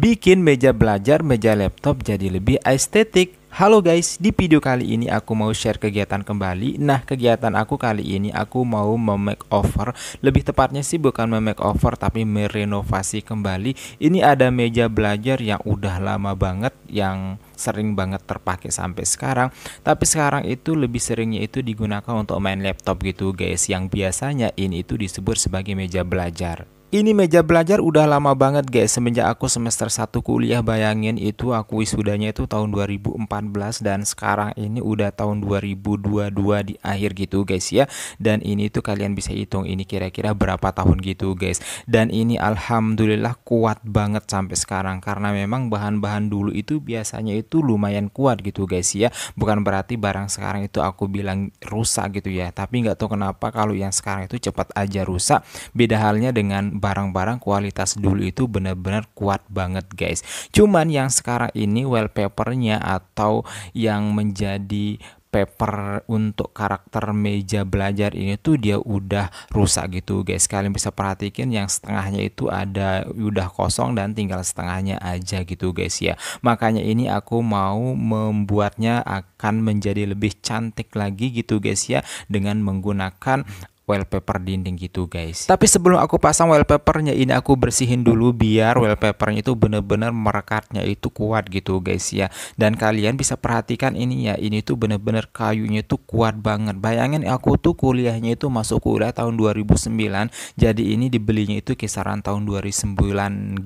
bikin meja belajar, meja laptop jadi lebih estetik. Halo guys, di video kali ini aku mau share kegiatan kembali. Nah, kegiatan aku kali ini aku mau memakeover, lebih tepatnya sih bukan memakeover tapi merenovasi kembali. Ini ada meja belajar yang udah lama banget, yang sering banget terpakai sampai sekarang. Tapi sekarang itu lebih seringnya itu digunakan untuk main laptop gitu guys, yang biasanya ini itu disebut sebagai meja belajar. Ini meja belajar udah lama banget guys, semenjak aku semester 1 kuliah. Bayangin itu aku wisudanya itu tahun 2014 dan sekarang ini udah tahun 2022 di akhir gitu guys ya. Dan ini tuh kalian bisa hitung ini kira-kira berapa tahun gitu guys. Dan ini alhamdulillah kuat banget sampai sekarang, karena memang bahan-bahan dulu itu biasanya itu lumayan kuat gitu guys ya. Bukan berarti barang sekarang itu aku bilang rusak gitu ya, tapi nggak tahu kenapa kalau yang sekarang itu cepat aja rusak. Beda halnya dengan barang-barang kualitas dulu itu benar-benar kuat banget guys. Cuman yang sekarang ini wallpapernya atau yang menjadi paper untuk karakter meja belajar ini tuh dia udah rusak gitu guys. Kalian bisa perhatikan yang setengahnya itu ada udah kosong dan tinggal setengahnya aja gitu guys ya. Makanya ini aku mau membuatnya akan menjadi lebih cantik lagi gitu guys ya, dengan menggunakan wallpaper dinding gitu guys. Tapi sebelum aku pasang wallpapernya ini aku bersihin dulu biar wallpapernya itu bener-bener merekatnya itu kuat gitu guys ya. Dan kalian bisa perhatikan ini ya, ini tuh bener-bener kayunya itu kuat banget. Bayangin aku tuh kuliahnya itu masuk kuliah tahun 2009, jadi ini dibelinya itu kisaran tahun 2009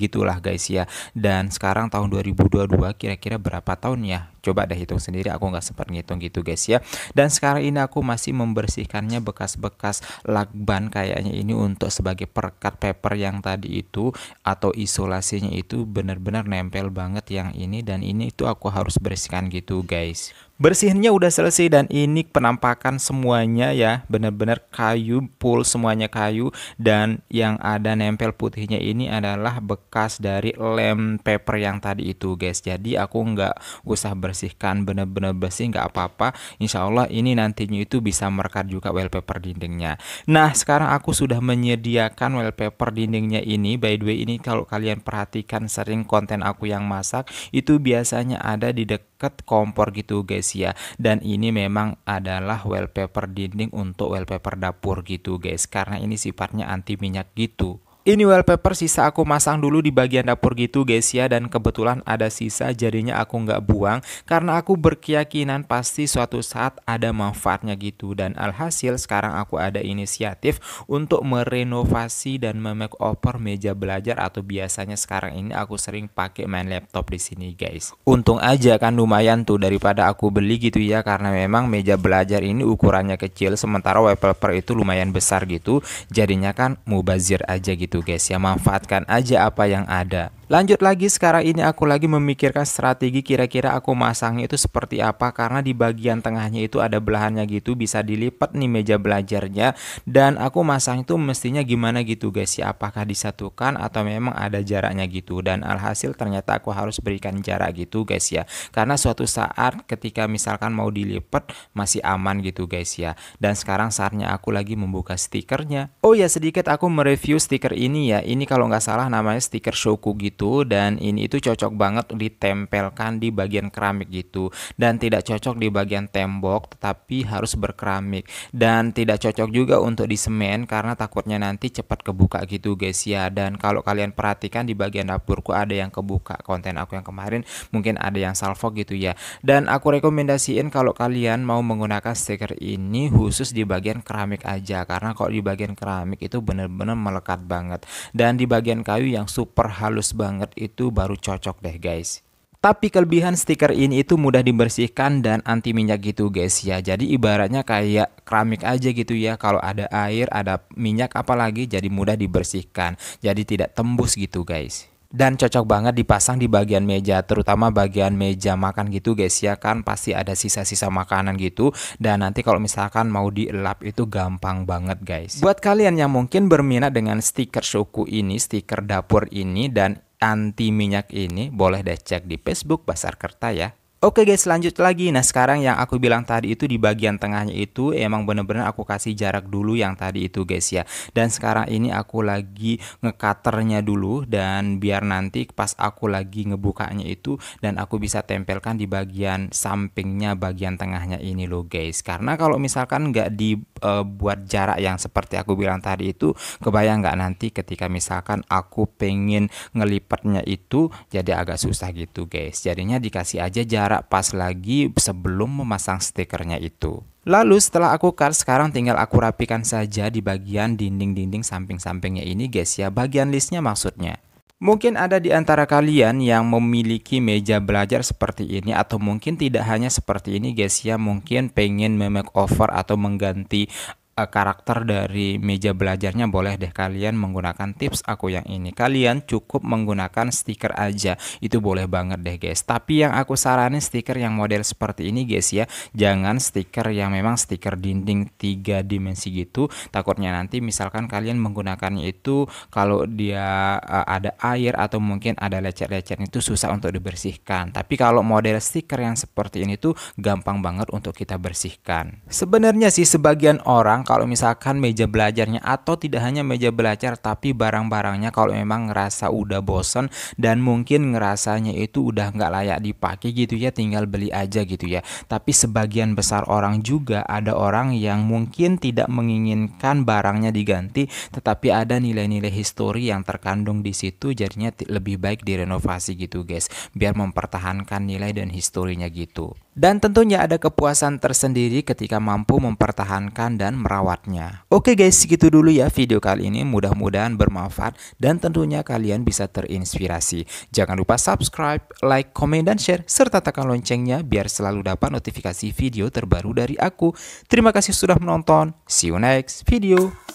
gitulah guys ya. Dan sekarang tahun 2022, kira-kira berapa tahun ya? Coba deh hitung sendiri, aku nggak sempat ngitung gitu guys ya. Dan sekarang ini aku masih membersihkannya bekas-bekas lakban kayaknya ini untuk sebagai perekat paper yang tadi itu, atau isolasinya itu benar-benar nempel banget yang ini, dan ini itu aku harus bersihkan gitu guys. Bersihinnya udah selesai dan ini penampakan semuanya ya, benar-benar kayu, full semuanya kayu. Dan yang ada nempel putihnya ini adalah bekas dari lem paper yang tadi itu guys. Jadi aku nggak usah bersihkan, benar-benar bersih nggak apa-apa. Insya Allah ini nantinya itu bisa merekat juga wallpaper dindingnya. Nah, sekarang aku sudah menyediakan wallpaper dindingnya ini. By the way, ini kalau kalian perhatikan sering konten aku yang masak itu biasanya ada di dekat kompor gitu guys ya. Dan ini memang adalah wallpaper dinding untuk wallpaper dapur gitu guys, karena ini sifatnya anti minyak gitu. Ini wallpaper sisa aku masang dulu di bagian dapur gitu guys ya, dan kebetulan ada sisa jadinya aku nggak buang, karena aku berkeyakinan pasti suatu saat ada manfaatnya gitu. Dan alhasil sekarang aku ada inisiatif untuk merenovasi dan memakeover meja belajar, atau biasanya sekarang ini aku sering pakai main laptop di sini guys. Untung aja kan lumayan tuh daripada aku beli gitu ya, karena memang meja belajar ini ukurannya kecil sementara wallpaper itu lumayan besar gitu, jadinya kan mubazir aja gitu guys ya, manfaatkan aja apa yang ada. Lanjut lagi, sekarang ini aku lagi memikirkan strategi kira-kira aku masangnya itu seperti apa, karena di bagian tengahnya itu ada belahannya gitu, bisa dilipat nih meja belajarnya. Dan aku masang itu mestinya gimana gitu guys ya, apakah disatukan atau memang ada jaraknya gitu. Dan alhasil ternyata aku harus berikan jarak gitu guys ya, karena suatu saat ketika misalkan mau dilipat masih aman gitu guys ya. Dan sekarang saatnya aku lagi membuka stikernya. Oh ya, sedikit aku mereview stiker ini ya. Ini kalau nggak salah namanya stiker Shoku gitu. Dan ini itu cocok banget ditempelkan di bagian keramik gitu, dan tidak cocok di bagian tembok tetapi harus berkeramik. Dan tidak cocok juga untuk di semen karena takutnya nanti cepat kebuka gitu guys ya. Dan kalau kalian perhatikan di bagian dapurku ada yang kebuka, konten aku yang kemarin mungkin ada yang salfok gitu ya. Dan aku rekomendasiin kalau kalian mau menggunakan stiker ini khusus di bagian keramik aja, karena kalau di bagian keramik itu bener-bener melekat banget. Dan di bagian kayu yang super halus banget itu baru cocok deh guys. Tapi kelebihan stiker ini itu mudah dibersihkan dan anti minyak gitu guys ya. Jadi ibaratnya kayak keramik aja gitu ya. Kalau ada air, ada minyak apalagi, jadi mudah dibersihkan. Jadi tidak tembus gitu guys. Dan cocok banget dipasang di bagian meja, terutama bagian meja makan gitu guys ya, kan pasti ada sisa-sisa makanan gitu. Dan nanti kalau misalkan mau dielap itu gampang banget guys. Buat kalian yang mungkin berminat dengan stiker Shoku ini, stiker dapur ini dan anti minyak ini, boleh deh cek di Facebook Basar Kerta ya. Oke guys, lanjut lagi. Nah, sekarang yang aku bilang tadi itu di bagian tengahnya itu emang bener-bener aku kasih jarak dulu yang tadi itu guys ya. Dan sekarang ini aku lagi ngecutternya dulu, dan biar nanti pas aku lagi ngebukanya itu dan aku bisa tempelkan di bagian sampingnya bagian tengahnya ini loh guys. Karena kalau misalkan nggak dibuat jarak yang seperti aku bilang tadi itu, kebayang nggak nanti ketika misalkan aku pengen ngelipatnya itu jadi agak susah gitu guys. Jadinya dikasih aja jarak pas lagi sebelum memasang stikernya itu. Lalu setelah aku cut, sekarang tinggal aku rapikan saja di bagian dinding-dinding samping-sampingnya ini guys ya, bagian listnya maksudnya. Mungkin ada di antara kalian yang memiliki meja belajar seperti ini, atau mungkin tidak hanya seperti ini guys ya, mungkin pengen memakeover atau mengganti karakter dari meja belajarnya. Boleh deh kalian menggunakan tips aku yang ini. Kalian cukup menggunakan stiker aja, itu boleh banget deh guys. Tapi yang aku saranin stiker yang model seperti ini guys ya, jangan stiker yang memang stiker dinding 3 dimensi gitu. Takutnya nanti misalkan kalian menggunakannya itu kalau dia ada air atau mungkin ada lecet-lecet itu susah untuk dibersihkan. Tapi kalau model stiker yang seperti ini tuh gampang banget untuk kita bersihkan. Sebenarnya sih sebagian orang kalau misalkan meja belajarnya, atau tidak hanya meja belajar tapi barang-barangnya, kalau memang ngerasa udah bosen dan mungkin ngerasanya itu udah nggak layak dipakai gitu ya, tinggal beli aja gitu ya. Tapi sebagian besar orang juga, ada orang yang mungkin tidak menginginkan barangnya diganti, tetapi ada nilai-nilai histori yang terkandung di situ, jadinya lebih baik direnovasi gitu guys, biar mempertahankan nilai dan historinya gitu. Dan tentunya ada kepuasan tersendiri ketika mampu mempertahankan dan merawatnya. Oke guys, segitu dulu ya video kali ini. Mudah-mudahan bermanfaat dan tentunya kalian bisa terinspirasi. Jangan lupa subscribe, like, komen, dan share, serta tekan loncengnya biar selalu dapat notifikasi video terbaru dari aku. Terima kasih sudah menonton. See you next video.